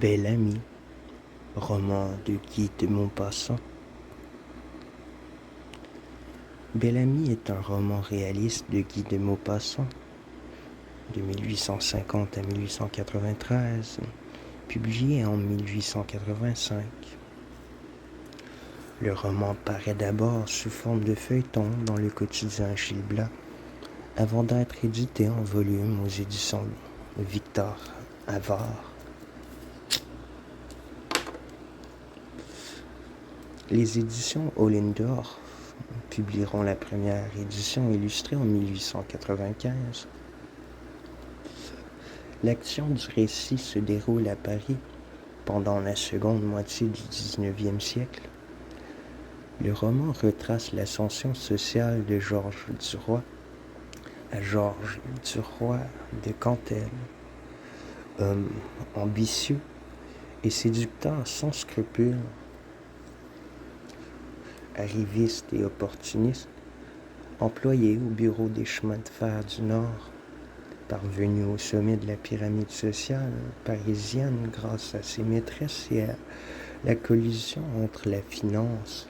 Bel ami, roman de Guy de Maupassant. Bel ami est un roman réaliste de Guy de Maupassant, de 1850 à 1893, publié en 1885. Le roman paraît d'abord sous forme de feuilleton dans le quotidien Gil Blas, avant d'être édité en volume aux éditions Victor Havard. Les éditions Ollendorff publieront la première édition illustrée en 1895. L'action du récit se déroule à Paris pendant la seconde moitié du XIXe siècle. Le roman retrace l'ascension sociale de Georges Duroy à Georges Duroy de Cantel, homme ambitieux et séducteur sans scrupules, arriviste et opportuniste, employé au bureau des chemins de fer du Nord, parvenu au sommet de la pyramide sociale parisienne grâce à ses maîtresses et à la collision entre la finance,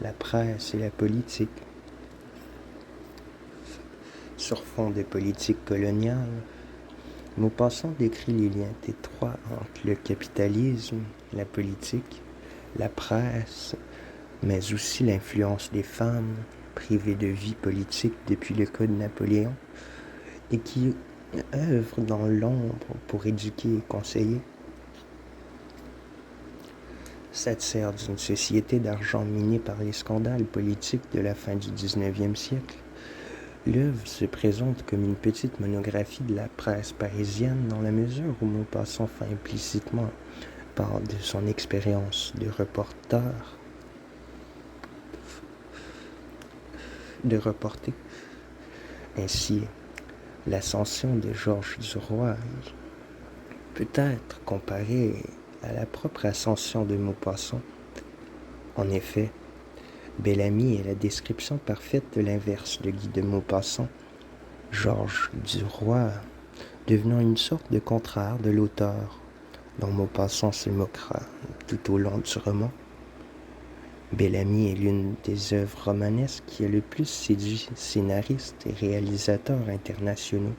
la presse et la politique. Sur fond de politique coloniale, Maupassant décrit les liens étroits entre le capitalisme, la politique, la presse, mais aussi l'influence des femmes privées de vie politique depuis le cas de Napoléon et qui œuvrent dans l'ombre pour éduquer et conseiller. Satire d'une société d'argent miné par les scandales politiques de la fin du XIXe siècle, l'œuvre se présente comme une petite monographie de la presse parisienne dans la mesure où Maupassant fait implicitement part de son expérience de reporter. Ainsi, l'ascension de Georges Duroy peut être comparée à la propre ascension de Maupassant. En effet, Bel ami est la description parfaite de l'inverse de Guy de Maupassant, Georges Duroy devenant une sorte de contraire de l'auteur, dont Maupassant se moquera tout au long du roman. Bel ami est l'une des œuvres romanesques qui a le plus séduit scénaristes et réalisateurs internationaux.